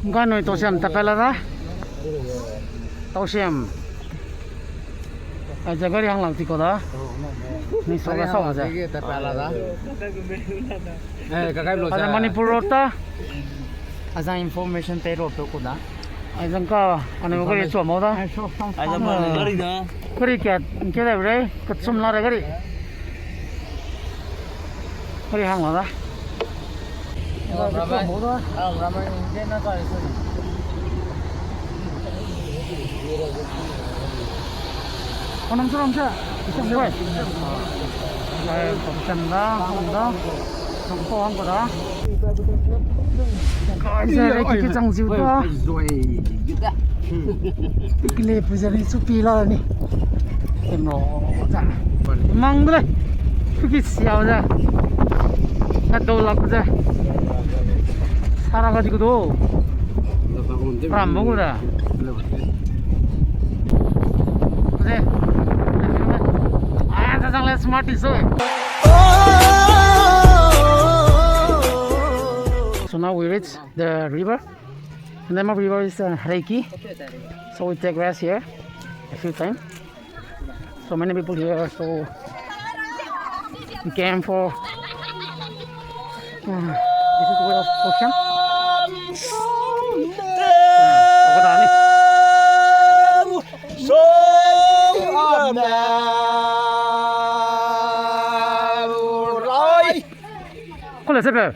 Gano'y to siyam takalara? To siyam. Ay jagari hang lang tiko da. Ni soga soga ja. Ada Manipur rota. Ada information te ro to ko da. Ay jangka ane mo gari chua mo da. Ada ma gari da. Gari kya da bre katsum la gari. Gari hang la da. Không sao không sao, không sao. Đây, cổng trần đó, không đó, không có không có đó. Coi ra đây cái trăng diều đó. Cái lẹp bây giờ đi chụp pi lo đi. Em nó dạ, mang đây, cái xèo ra, cái đầu lắc ra. 살아가지고도 안 먹으라. 그래. 아, 자장래 스마트 있어. So now we reach the river. The name of river is Reiki. So we take rest here a few times. So many people here. So we came for. This is the way of ocean. Con là xếp về.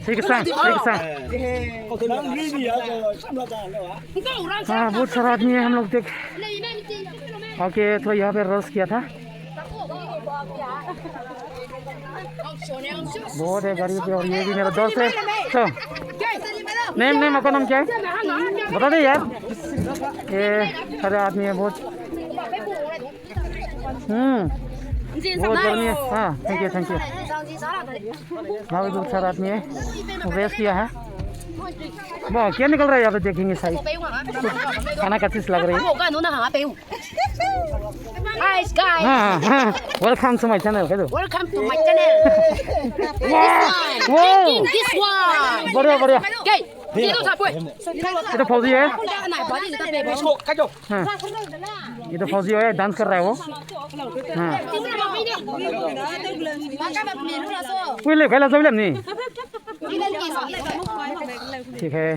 Siriksan. हाँ बहुत सारा आदमी है हम लोग देख okay तो यहाँ पे रोस्ट किया था बहुत है गाड़ी पे और ये भी मेरा दोस्त है तो नेम आपका नाम क्या है बता दे यार ये सारे आदमी है बहुत बहुत गर्मी है हाँ थैंक यू यहाँ पे बहुत सारा आदमी है रेस्ट किया है वाह क्या निकल रहा है यहाँ पे देखेंगे साइड खाना का चीज लग रही है हाँ वेलकम टू माय चैनल कह दो Welcome to my channel. This one. बढ़िया ये तो था कोई ये तो फौजी है हाँ ये तो फौजी है डांस कर रहा है वो हाँ कोई ले खेला सब नहीं ठीक है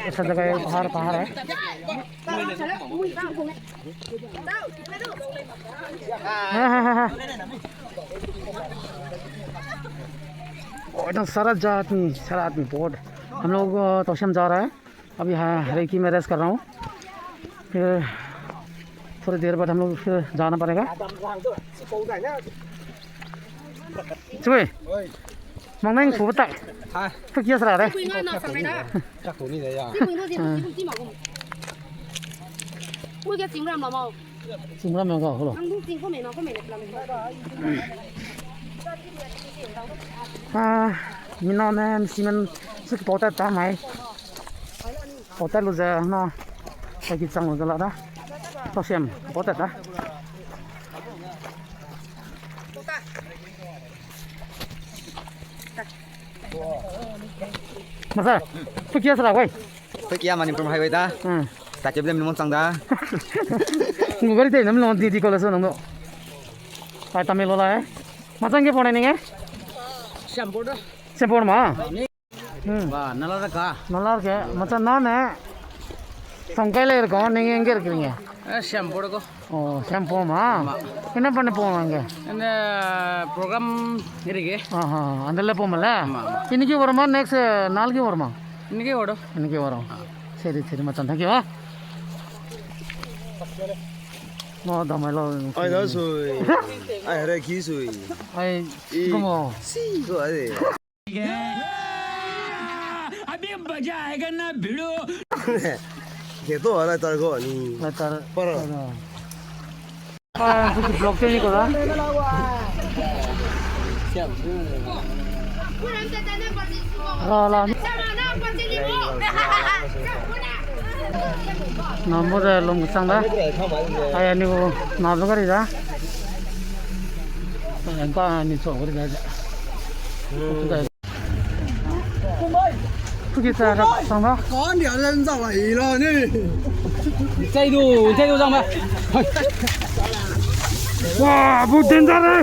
ऐसा जगह है पहाड़ है हाँ एकदम सारा आदमी बहुत हम लोग तोशम जा रहा है अभी हरेकी में रेस्ट कर रहा हूँ फिर थोड़ी देर बाद हम लोग फिर जाना पड़ेगा चुई मंगने फूब तक तो क्या सर है चिंगरा में हो mình nói nè mình sức bảo tết ta mày bảo tết lúc giờ nó phải kịp xong rồi đó to xem bảo tết đó mà sao tôi kia sao vậy tôi kia mà Manipur highway ta ta chụp lên mình sang ta người cái gì nó đi coi là sao nó phải tạm biệt rồi mà sang cái phòng này nè Sempur mah. wah nalar ka macam mana? Sangkai lagi kau nengi engger kirinya. shampoo ko Sempur mah. Kenapa nih pomangnya? ini program ngerige andalnya pomala. Ini kau warman next nal kau warman. ini ke odo Ini kau warman. Seri macam thank you ah. Nó damai lo. Ai đó rồi. Ai ở kia rồi. Ai como? Sí, gọi gì? अभी मजा आएगा ना भिड़ो Kể tôi ở đây tao gọi đi. Latar. Para. Pergi blok ni kau dah. Lah. Nombor dah lom kusang dah. Ayah ni ko nombor kari dah. Engkau ni cakap kari dah. Pergi sana sang dah. 赶点人上来了呢。这度上吧。 Wah, bukan cara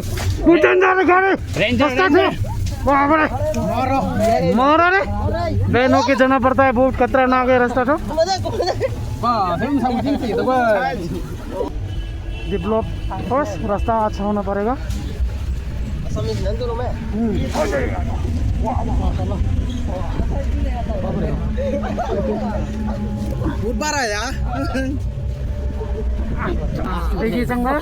kali. Ranger. Wah, boleh. Mara ni. Beno ke जाना पड़ता है बहुत खतरनाक है रास्ता तो. Wah, saya sama tinggi tu bah. Develop first रास्ता अच्छा होना पड़ेगा. बहुत बड़ा है यार। देखिए संगा.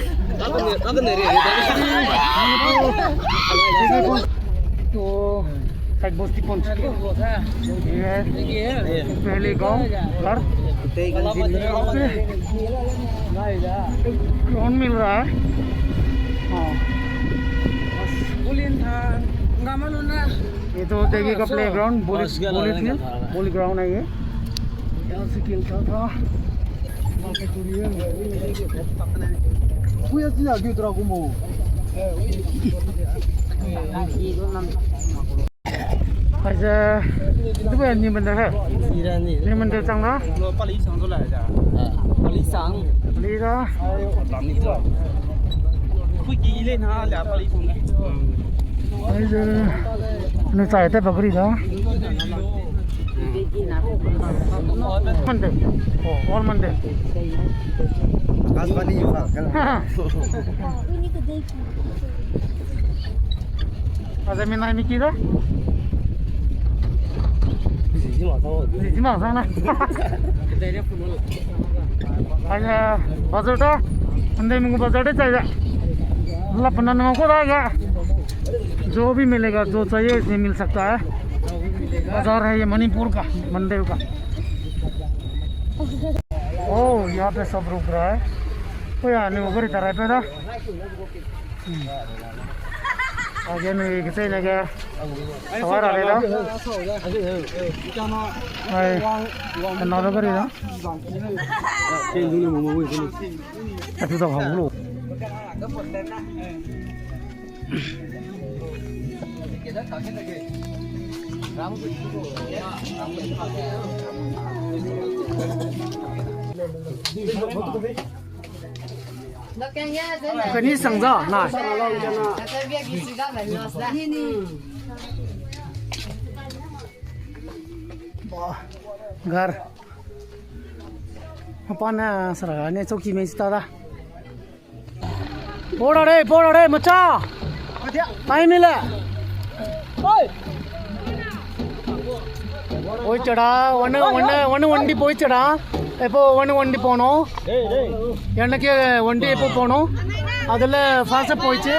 तो एक बस्ती पहुंच ये पहले गांव घर कौन मिल रहा है हाँ ये तो देखिएगा प्लेग्राउंड बोली ग्राउंड है ये यहाँ से खेलता था अच्छा itu bukan ni benda है ni benda cang dah Bali dah अच्छा ni cai teh bakri dah Monday और मंडे आसमानी ada minat ni kira di mana sana ada bazar dah अंदर में बाजार है चाहिए अल्लाह पन्ना नमक को रहेगा जो भी मिलेगा जो चाहिए इसमें मिल सकता है बाजार है ये मणिपुर का मंदिर का ओह यहाँ पे सब रुक रहा है तो यहाँ नहीं ऊपर इधर है पे था आगे नहीं किसी ने क्या सवार आ रहा है नालो करी था itu dah hulu Ini sangza, nah. Gar. Apa na seraganya coki mesti dah. Poda deh, maca. Time mila. Oi ceda, one wandi poi ceda. Epo one wandi pono. Yanake wandi epo pono. Adale fast poiche.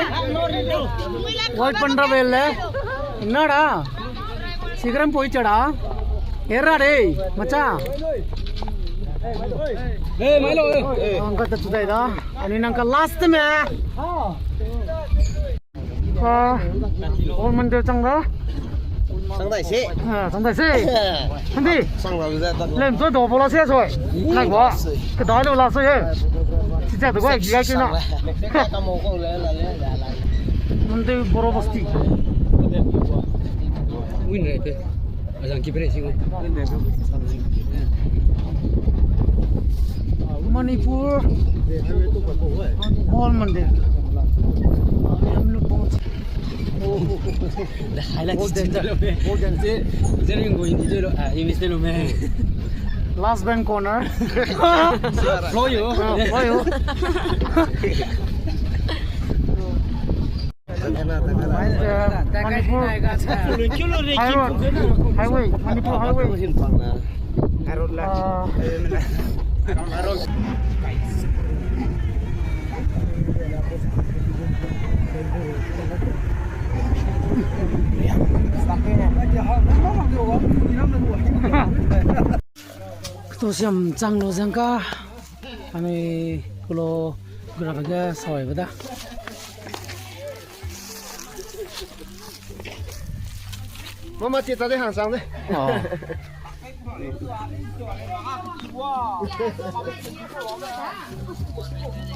Wait pandra velle. Nada. Sigaram poi ceda. Erra deh, maca. Milo. Angkat tu sudah dah. Ini nangka last me. All मंदिर चंगा. 상당히 세. 상당히 세. 근데 상당히 lên tôi đổ vào xe rồi. Này quá. Cái đó đâu là xe. 진짜 누가 얘기하기나. मंदिर बड़ो बस्ती. Win rate. Ajang kipre singo. Manipur mall मंदिर हम लोग पहुंचे last bank corner highway Manipur highway Kto siam changlo jangka ani kulo 그러다가 서해보다. Mama chị ta đi hàng sáng đấy.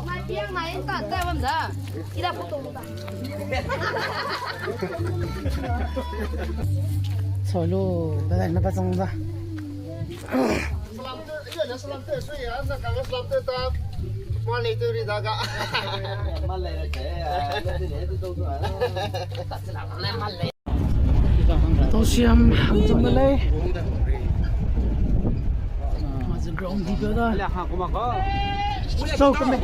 Mà tiếng này tận tay bây giờ. Đi ra phụ tùng. 서로 나다 나 빠정다. Salam tê suy á, nó càng salam tê ta. Mà lấy từ đi ra cả. Mà lấy là thế, lấy từ đâu rồi. 도시암 함정말레. 맞아 그럼 디벼다. 저 근데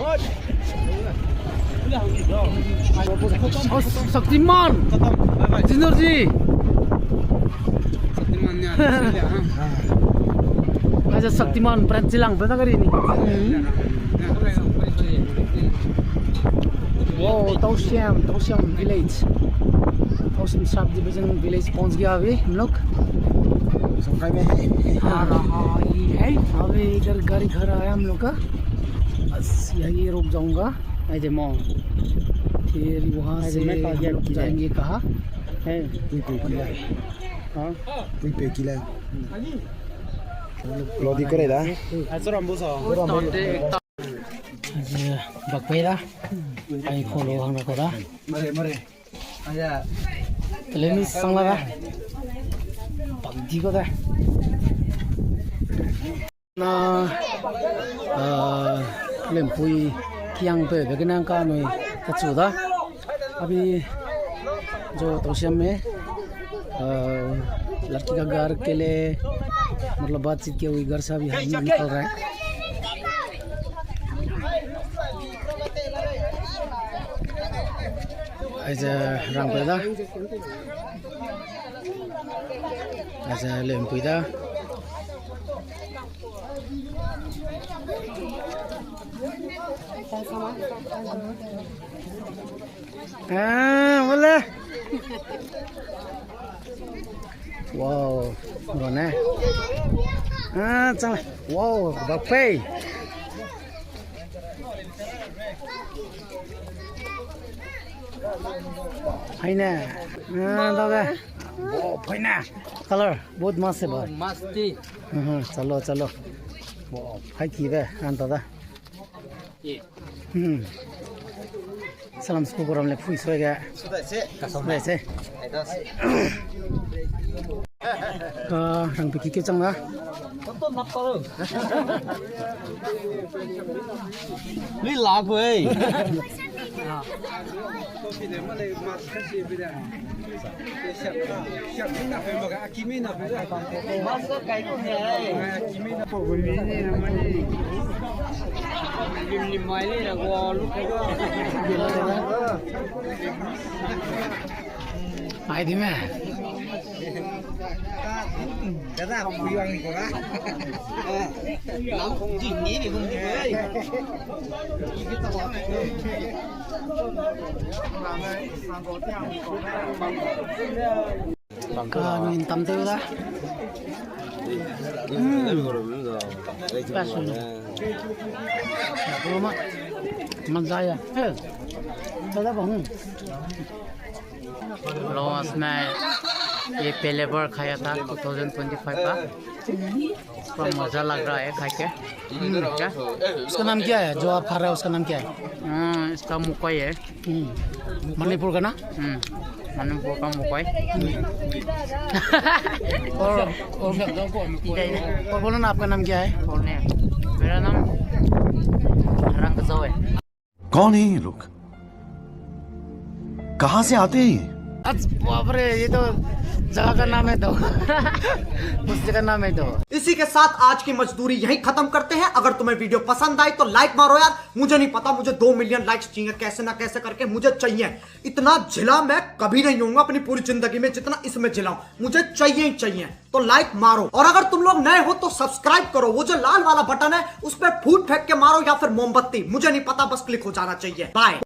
Shaktimaan Jinder जी अच्छा शक्तिमान प्रांचिलांग बता करी नहीं वो तोशियम village तोशियम sub division village पहुंच गया अभी हम लोग अभी इधर गाड़ी खड़ा है हम लोग का बस यही रुक जाऊंगा ऐसे मॉल फिर वहाँ से जाएंगे कहाँ है हाँ Lodi có đây đã. bạc bê đó anh khổ lô hàng đó đó lấy mi sang là bằng gì có đây nó lên pui kiang पे về cái năng ca này thật sự đó अभी जो तोशियम में लड़की का घर के लिए मतलब बातचीत की हुई घर से अभी हम निकल रहे हैं ऐसे रंग पैदा ऐसे लेम पैदा बोले wow rồi nè chăng wow bạc phê hay nè đâu đây phê nè color बहुत मस्त है भाई मस्ती चलो चलो भाई की है अंत दा salam sepupu orang lek fui soega Sudah sih. sudah sih rang piki ke chang na Đi lạc vậy. ai đi mẹ Cái ra không quý anh của bác. Lắm không chỉ nghĩ thì không gì đấy. ka min tam te da special rumah manzaya दादा बहु loss में ये पहले बार खाया था 2025 का इसका मज़ा लग रहा है खा के क्या उसका नाम क्या है जो आप खा रहे हैं उसका नाम क्या है इसका मुकई है मणिपुर का ना मणिपुर का मुकई और बोलो ना आपका नाम क्या है मेरा नाम रंगजो है कौन है ये लोग कहां से आते हैं बाप रे ये तो जगह का नाम है तो उस जगह नाम है तो इसी के साथ आज की मजदूरी यहीं खत्म करते हैं। अगर तुम्हें वीडियो पसंद आई तो लाइक मारो यार। मुझे नहीं पता, मुझे 2 मिलियन लाइक्स चाहिए, कैसे ना कैसे करके मुझे चाहिए। इतना झिला मैं कभी नहीं होऊंगा अपनी पूरी जिंदगी में जितना इसमें झिलाऊं, मुझे चाहिए ही चाहिए। तो लाइक मारो और अगर तुम लोग नए हो तो सब्सक्राइब करो। वो जो लाल वाला बटन है उस पर फूट फेंक के मारो या फिर मोमबत्ती, मुझे नहीं पता, बस क्लिक हो जाना चाहिए। बाय।